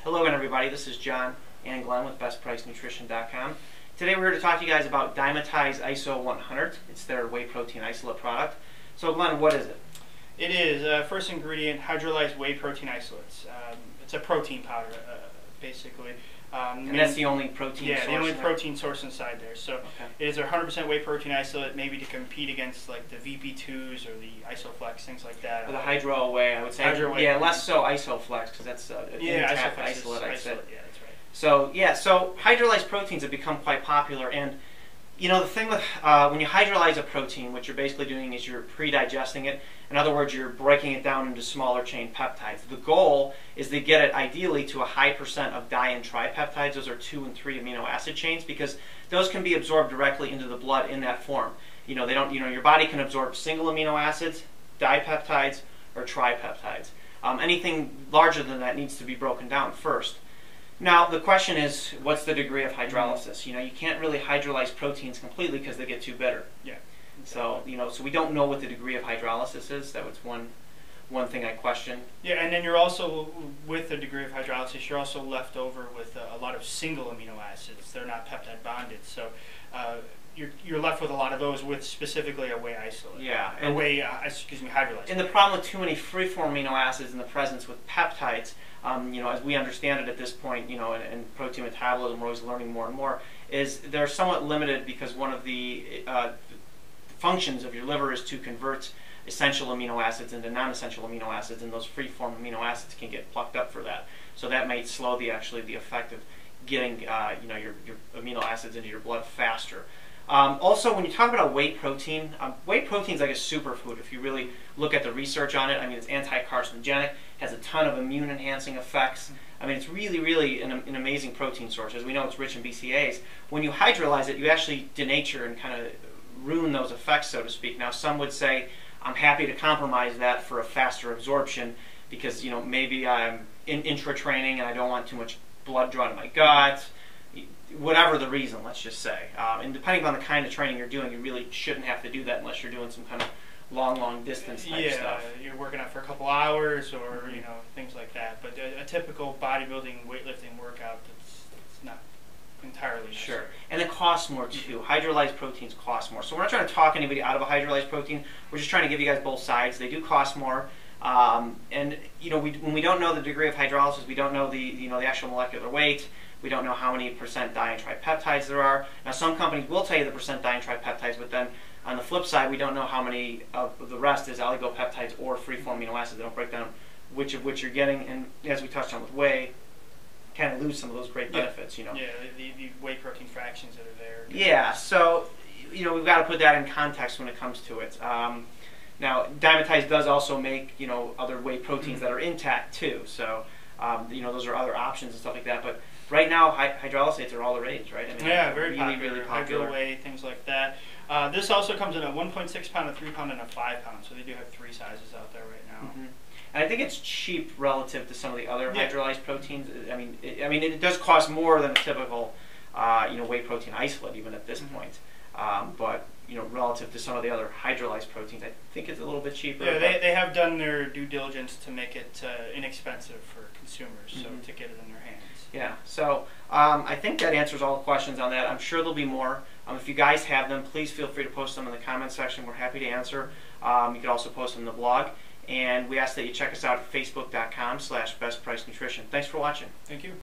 Hello again, everybody. This is John and Glenn with BestPriceNutrition.com. Today we're here to talk to you guys about Dymatize ISO-100. It's their whey protein isolate product. So Glenn, what is it? It is first ingredient, hydrolyzed whey protein isolates. It's a protein powder, basically. And that's the only protein source? Yeah, the only protein source inside there. So it is a 100% whey protein isolate, maybe to compete against like the VP2s or the Isoflex, things like that. Or the Hydro Whey, I would say. Hydro Whey. Yeah, less so Isoflex, because that's an intact Isoflex isolate, I'd say. Yeah, that's right. So, yeah, so hydrolyzed proteins have become quite popular. And, you know, the thing with when you hydrolyze a protein, what you're basically doing is you're pre-digesting it. In other words, you're breaking it down into smaller chain peptides. The goal is to get it ideally to a high percent of di and tripeptides. Those are 2 and 3 amino acid chains, because those can be absorbed directly into the blood in that form. You know, they don't. You know, your body can absorb single amino acids, dipeptides, or tripeptides. Anything larger than that needs to be broken down first. Now, the question is, what's the degree of hydrolysis? You know, you can't really hydrolyze proteins completely because they get too bitter. Yeah. So, you know, so we don't know what the degree of hydrolysis is. That was one thing I question. Yeah, and then you're also, with the degree of hydrolysis, you're also left over with a lot of single amino acids. They're not peptide bonded, so you're left with a lot of those with specifically a whey isolate. Yeah, and hydrolyzed. And the problem with too many free-form amino acids in the presence with peptides, you know, as we understand it at this point, you know, in protein metabolism, we're always learning more and more, is they're somewhat limited because one of the functions of your liver is to convert essential amino acids into non-essential amino acids, and those free-form amino acids can get plucked up for that. So that might slow the effect of getting you know, your amino acids into your blood faster. Also, when you talk about whey protein is like a superfood if you really look at the research on it. I mean, it's anti-carcinogenic, has a ton of immune-enhancing effects. I mean, it's really, really an amazing protein source. As we know, it's rich in BCAAs. When you hydrolyze it, you actually denature and kind of ruin those effects, so to speak. Now, some would say, I'm happy to compromise that for a faster absorption because, you know, maybe I'm in intra-training and I don't want too much blood drawn to my gut. Whatever the reason, let's just say. And depending on the kind of training you're doing, you really shouldn't have to do that unless you're doing some kind of long distance type stuff. Yeah, you're working out for a couple hours or, you know, things like that. But a typical bodybuilding, weightlifting workout, it's not entirely necessary. Sure. And it costs more too. Hydrolyzed proteins cost more. So we're not trying to talk anybody out of a hydrolyzed protein. We're just trying to give you guys both sides. They do cost more. And, you know, when we don't know the degree of hydrolysis, we don't know the actual molecular weight. We don't know how many percent di and tripeptides there are. Now, some companies will tell you the percent di and tripeptides, but then on the flip side, we don't know how many of the rest is oligopeptides or free-form amino acids. They don't break down which of which you're getting. And as we touched on with whey, kind of lose some of those great benefits, you know. Yeah, the whey protein fractions that are there. Yeah, so, you know, we've got to put that in context when it comes to it. Now, Dymatize does also make, you know, other whey proteins that are intact too. So, you know, those are other options and stuff like that. But right now, hydrolysates are all the rage, right? I mean, yeah, very really popular. Hydro whey, things like that. This also comes in a 1.6 pound, a 3 pound, and a 5 pound. So they do have 3 sizes out there right now. And I think it's cheap relative to some of the other hydrolyzed proteins. I mean, it does cost more than a typical, you know, whey protein isolate even at this point. But, you know, relative to some of the other hydrolyzed proteins, I think it's a little bit cheaper. Yeah, they have done their due diligence to make it inexpensive for consumers, so to get it in their hands. Yeah, so I think that answers all the questions on that. I'm sure there'll be more. If you guys have them, please feel free to post them in the comment section. We're happy to answer. You can also post them in the blog. And we ask that you check us out at facebook.com/bestpricenutrition. Thanks for watching. Thank you.